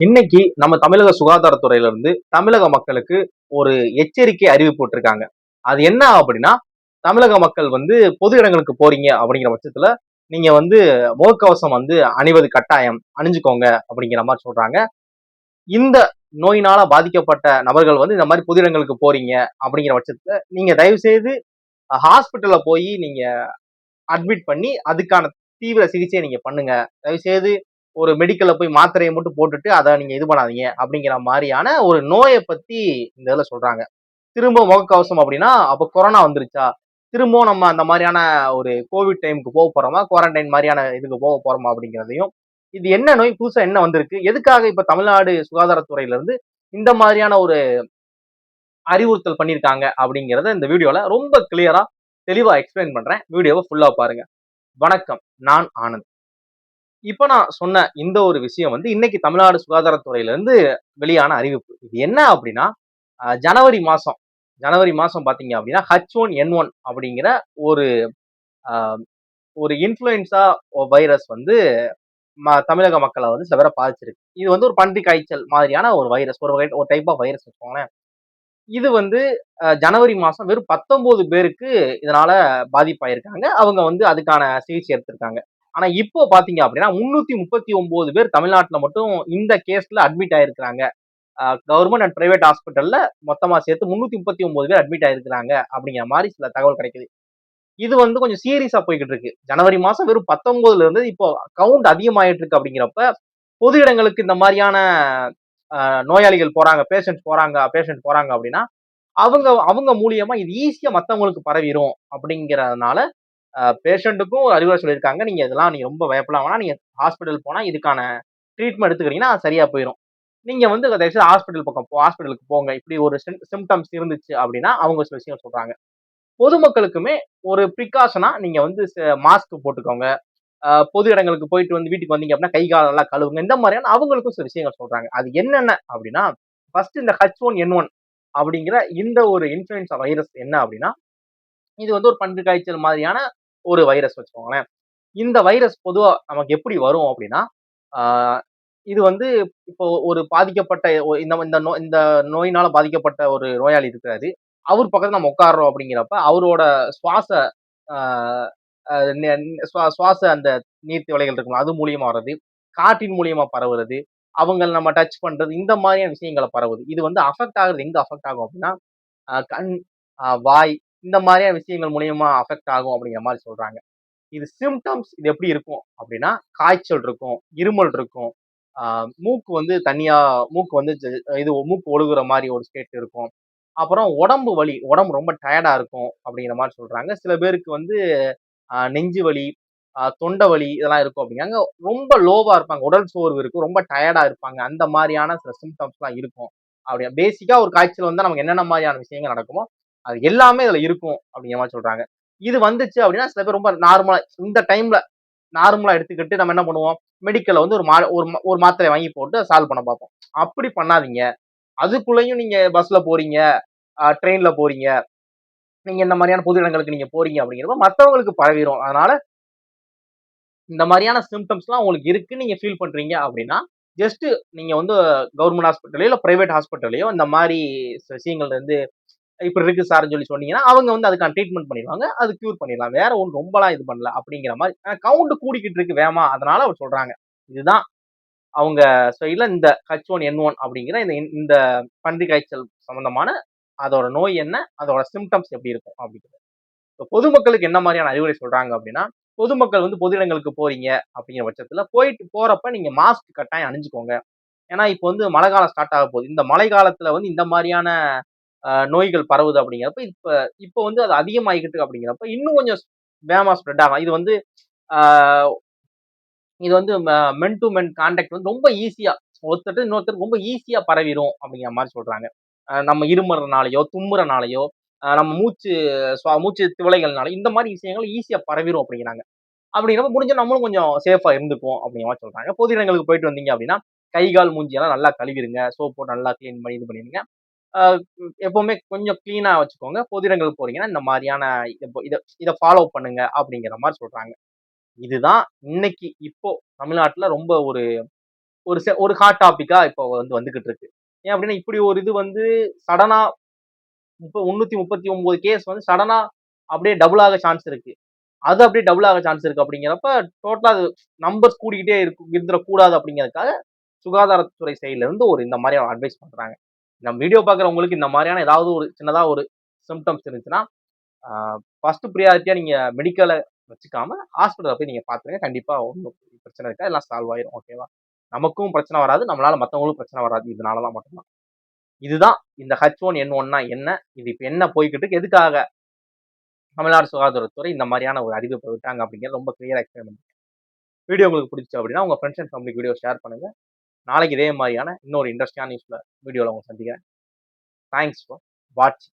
இன்னைக்கு நம்ம தமிழக சுகாதாரத்துறையில இருந்து தமிழக மக்களுக்கு ஒரு எச்சரிக்கை அறிவிப்பு விட்டுருக்காங்க. அது என்ன அப்படின்னா, தமிழக மக்கள் வந்து பொது இடங்களுக்கு போறீங்க அப்படிங்கிற பட்சத்துல, நீங்க வந்து முகக்கவசம் வந்து அணிவது கட்டாயம். அணிஞ்சுக்கோங்க அப்படிங்கிற மாரி சொல்றாங்க. இந்த நோயினால பாதிக்கப்பட்ட நபர்கள் வந்து இந்த மாரி பொது இடங்களுக்கு போறீங்க அப்படிங்கிற பட்சத்துல, நீங்க தயவு செய்து ஹாஸ்பிட்டல்ல போயி நீங்க அட்மிட் பண்ணி அதுக்கான தீவிர சிகிச்சைய நீங்க பண்ணுங்க. தயவுசெய்து ஒரு மெடிக்கல்ல போய் மாத்திரைய மட்டும் போட்டுட்டு அத நீங்க இது பண்ணாதீங்க. அப்படிங்கிற மாரியான ஒரு நோய பத்தி இந்த இதுல சொல்றாங்க. திரும்ப முகக்கவசம் அப்படின்னா, அப்ப கொரோனா வந்துருச்சா? திரும்பவும் நம்ம அந்த மாரியான ஒரு கோவிட் டைம்க்கு போறோமா? குவாரண்டைன் மாரியான இதுக்கு போறோமா? அப்படிங்கிறதையும், இது என்ன நோய்? புதுசா என்ன வந்திருக்கு? எதுக்காக இப்ப தமிழ்நாடு சுகாதாரத்துறையில இருந்து இந்த மாதிரியான ஒரு அறிவுறுத்தல் பண்ணியிருக்காங்க அப்படிங்கிறத இந்த வீடியோல ரொம்ப கிளியரா, தெளிவா எக்ஸ்பிளைன் பண்றேன். வீடியோவ ஃபுல்லா பாருங்க. வணக்கம். நான் ஆனந்த். இப்ப நான் சொன்ன இந்த ஒரு விஷயம் வந்து இன்னைக்கு தமிழ்நாடு சுகாதாரத்துறையில இருந்து வெளியான அறிவிப்பு. இது என்ன அப்படின்னா, ஜனவரி மாசம் ஜனவரி மாசம் பார்த்தீங்க அப்படின்னா, H1N1 அப்படிங்கிற ஒரு அ ஒரு இன்ஃப்ளூயன்ஸா வைரஸ் வந்து தமிழக மக்கள வந்து சில பேர பாதிச்சிருக்கு. இது வந்து ஒரு பன்றி காய்ச்சல் மாதிரியான ஒரு வைரஸ். ஒரு டைப் ஆஃப் வைரஸ் வச்சுக்கோங்களேன். இது வந்து ஜனவரி மாசம் வெறும் 19 பேருக்கு இதனால பாதிப்பாயிருக்காங்க. அவங்க வந்து அதுக்கான சிகிச்சை எடுத்திருக்காங்க. ஆனா இப்போ பார்த்தீங்க அப்படின்னா, 339 பேர் தமிழ்நாட்டுல மட்டும் இந்த கேஸ்ல அட்மிட் ஆயிருக்கிறாங்க. கவர்ன்மென்ட் அண்ட் பிரைவேட் ஹாஸ்பிட்டல்ல மொத்தமா சேர்த்து 339 பேர் அட்மிட் ஆயிருக்கிறாங்க அப்படிங்கிற மாரி சில தகவல் கிடைக்குது. இது வந்து கொஞ்சம் சீரியஸா போய்க்கிட்டு இருக்கு. ஜனவரி மாசம் வெறும் 19ல இருந்து இப்போ கவுண்ட் அதிகமாயிட்டு இருக்கு அப்படிங்கிறப்ப, பொது இடங்களுக்கு இந்த மாரியான நோயாளிகள் போறாங்க, பேஷண்ட் போறாங்க அப்படின்னா, அவங்க அவங்க மூலியமா இது ஈஸியா மத்தவங்களுக்கு பரவிரும் அப்படிங்கிறதுனால, பேஷண்ட்டுக்கும் ஒரு அறிவுரை சொல்லியிருக்காங்க. நீங்க ரொம்ப பயப்பட வேணாம். நீங்க ஹாஸ்பிட்டல் போனா இதுக்கான ட்ரீட்மெண்ட் எடுத்துக்கிட்டீங்கன்னா, அது சரியா போயிரும். நீங்க வந்து தயவுசெய்து ஹாஸ்பிட்டலுக்கு போங்க. இப்படி ஒரு சிம்ப்டம்ஸ் இருந்துச்சு அப்படின்னா, அவங்க சில விஷயம் சொல்றாங்க. பொதுமக்களுக்குமே ஒரு பிரிகாஷனா நீங்க வந்து மாஸ்க் போட்டுக்கோங்க. பொது இடங்களுக்கு போயிட்டு வந்து வீட்டுக்கு வந்தீங்க அப்படின்னா, கை கால் நல்லா கழுவுங்க. இந்த மாரியான அவங்களுக்கும் சில விஷயங்கள் சொல்றாங்க. அது என்னென்ன அப்படின்னா, ஃபர்ஸ்ட் இந்த H1N1 அப்படிங்கிற இந்த ஒரு இன்ஃப்ளூயன்ஸா வைரஸ் என்ன அப்படின்னா, இது வந்து ஒரு பன்றி காய்ச்சல் மாதிரியான ஒரு வைரஸ் வச்சுக்கோங்களேன். இந்த வைரஸ் பொதுவா நமக்கு எப்படி வரும் அப்படின்னா, ஆ இது வந்து இப்போ ஒரு பாதிக்கப்பட்ட இந்த இந்த இந்த நோயினால பாதிக்கப்பட்ட ஒரு நோயாளி இருக்கிறாரு. அவர் பக்கத்துல நம்ம உட்கார்றோம் அப்படிங்கிறப்ப, அவரோட சுவாச ஆ அ நெ சுவாச அந்த நீர்த்திவலைகள் இருக்குல்ல, அது மூலியமா வர்றது, காற்றின் மூலியமா பரவுறது, அவங்கள நம்ம டச் பண்றது, இந்த மாதிரியான விஷயங்கள பரவுது. இது வந்து அஃபெக்ட் ஆகுறது எங்க அஃபெக்ட் ஆகும் அப்படின்னா, கண், வாய் இந்த மாதிரியான விஷயங்கள் மூலியமா அஃபெக்ட் ஆகும் அப்படிங்கிற மாரி சொல்றாங்க. இது சிம்ப்டம்ஸ் இது எப்படி இருக்கும் அப்படின்னா, காய்ச்சல் இருக்கும், இருமல் இருக்கும், ஆ மூக்கு வந்து தண்ணியா மூக்கு வந்து இது மூக்கு ஒழுகுற மாரி ஒரு ஸ்டேட் இருக்கும். அப்புறம் உடம்பு வலி, உடம்பு ரொம்ப டயர்டா இருக்கும் அப்படிங்கிற மாரி சொல்றாங்க. சில பேருக்கு வந்து நெஞ்சு வலி, தொண்டை வலி இதெல்லாம் இருக்கும் அப்படிங்கிறாங்க. ரொம்ப லோவா இருப்பாங்க. உடல் சோர்வு இருக்கும். ரொம்ப டயர்டா இருப்பாங்க. அந்த மாரியான சில சிம்ப்டம்ஸ்லாம் இருக்கும். அப்படியா பேசிக்கா ஒரு காய்ச்சல் வந்தா நமக்கு என்னென்ன மாரியான விஷயங்கள் நடக்குமோ, அது எல்லாமே இதுல இருக்கும் அப்படிங்கிற மாரி சொல்றாங்க. இது வந்துச்சு அப்படின்னா, சில பேர் ரொம்ப நார்மலா இந்த டைம்ல நார்மலா எடுத்துக்கிட்டு நம்ம என்ன பண்ணுவோம்? மெடிக்கல்ல வந்து ஒரு மாத்திரைய வாங்கி போட்டு சால்வ் பண்ண பார்ப்போம். அப்படி பண்ணாதீங்க. அதுக்குள்ளயும் நீங்க பஸ்ல போறீங்க, ட்ரெயின்ல போறீங்க. நீங்க இந்த மாரியான பொது இடங்களுக்கு நீங்க போறீங்க அப்படிங்கிறப்ப மத்தவங்களுக்கு பரவிரும். அதனால இந்த மாரியான சிம்ப்டம்ஸ்லாம் உங்களுக்கு இருக்கு, நீங்க ஃபீல் பண்றீங்க அப்படின்னா, ஜஸ்ட் நீங்க வந்து கவர்ன்மென்ட் ஹாஸ்பிட்டல்லயோ, இல்ல பிரைவேட் ஹாஸ்பிட்டல்லயோ இந்த மாரி விஷயங்கள்ல இருந்து இப்படி இருக்கு சார்ன்னு சொல்லி சொன்னீங்கன்னா, அவங்க வந்து அதுக்கான ட்ரீட்மெண்ட் பண்ணிருவாங்க. அது கியூர் பண்ணிடலாம். வேற ஒண்ணும் ரொம்பலாம் இது பண்ணல அப்படிங்கிற மாரி. கவுண்ட் கூடிக்கிட்டு இருக்கு வேகமா. அதனால அவர் சொல்றாங்க. இதுதான் அவங்க சைடுல இந்த H1N1 அப்படிங்கிற இந்த பன்றி காய்ச்சல் சம்பந்தமான அதோட நோய் என்ன? அதோட சிம்ப்டம்ஸ் எப்படி இருக்கும்? அப்படிங்கிறது. இப்ப பொதுமக்களுக்கு என்ன மாரியான அறிவுரை சொல்றாங்க அப்படின்னா, பொதுமக்கள் வந்து பொது இடங்களுக்கு போறீங்க அப்படிங்கிற பட்சத்துல, போறப்ப நீங்க மாஸ்க் கட்டாயம் அணிஞ்சுக்கோங்க. ஏன்னா, இப்ப வந்து மழை காலம் ஸ்டார்ட் ஆக போகுது. இந்த மழை காலத்துல வந்து இந்த மாரியான நோய்கள் பரவுது அப்படிங்கிறப்ப, இப்ப இப்ப வந்து அது அதிகமாயிக்கிட்டு அப்படிங்கிறப்ப, இன்னும் கொஞ்சம் வேகமா ஸ்ப்ரெட் ஆகும். ஆ இது வந்து மென் டூ மென் கான்டாக்ட் வந்து ரொம்ப ஈஸியா ஒருத்தர் இன்னொருத்தருக்கு ரொம்ப ஈஸியா பரவிரும் அப்படிங்கிற மாரி சொல்றாங்க. நம்ம இருமுறனாலயோ, தும்முறனாலயோ, நம்ம மூச்சு திவலைகள்னால இந்த மாரி விஷயங்கள் ஈஸியா பரவிரும் அப்படிங்கிறாங்க. அப்படிங்கிறப்ப முடிஞ்சா நம்மளும் கொஞ்சம் சேஃபா இருந்துக்குவோம் அப்படிங்கிற மாரி சொல்றாங்க. பொது இடங்களுக்கு போயிட்டு வந்தீங்க அப்படின்னா, கை, கால், மூஞ்சி எல்லாம் நல்லா கழுவிருங்க. சோப் போட்டு நல்லா கிளீன் பண்ணி இது பண்ணிருங்க. அ எப்பவுமே கொஞ்சம் கிளீனா வச்சுக்கோங்க. பொது இடங்களுக்கு போறீங்கன்னா, இந்த மாரியான இத இத ஃபாலோ பண்ணுங்க அப்படிங்கிற மாரி சொல்றாங்க. இதுதான் இன்னைக்கு இப்போ தமிழ்நாட்டுல ரொம்ப ஒரு ஒரு ஹாட் டாபிக்கா இப்போ வந்துகிட்டு இருக்கு. ஏன் அப்படின்னா இப்படி ஒரு இது சடனா 339 கேஸ் சடனா அப்படியே டபுள் ஆக சான்ஸ் இருக்கு. அது அப்படியே டபுள் ஆக சான்ஸ் இருக்கு அப்படிங்கிறப்ப டோட்டலா அது நம்பர்ஸ் கூடிக்கிட்டே இருந்துடக்கூடாது அப்படிங்கிறதுக்காக சுகாதாரத்துறை சைடுல இருந்து இந்த மாதிரியான அட்வைஸ் பண்றாங்க. நம்ம வீடியோ பார்க்குறவங்களுக்கு இந்த மாதிரியான ஏதாவது ஒரு சின்னதா ஒரு சிம்டம்ஸ் இருந்துச்சுன்னா ஃபர்ஸ்ட் ப்ரியாரிட்டியா நீங்க மெடிக்கல வச்சுக்காம ஹாஸ்பிட்டல போய் நீங்க பாத்துருங்க. கண்டிப்பா ஒண்ணும் பிரச்சனை இருக்கா, எல்லாம் சால்வ் ஆயிரும். ஓகேவா? நமக்கும் பிரச்சனை வராது, நம்மளால மத்தவங்களுக்கும் பிரச்சனை வராது. இதனாலதான் மட்டும்தான். இதுதான் இந்த H1N1னா என்ன? இது இப்ப என்ன போய்க்கிட்டு இருக்கு? எதுக்காக தமிழ்நாடு சுகாதாரத்துறை இந்த மாதிரியான ஒரு அறிவிப்பை விட்டாங்க அப்படிங்கிறது ரொம்ப கிளியரா எக்ஸ்பிளைன் பண்ணி வீடியோ உங்களுக்கு பிடிச்சு அப்படின்னா உங்க friends and family video share பண்ணுங்க. நாளைக்கு இதே மாதிரியான இன்னொரு இன்ட்ரெஸ்டிங்கான நியூஸ்ல வீடியோல உங்களை சந்திக்கிறேன். தேங்க்ஸ் ஃபார் வாட்சிங்.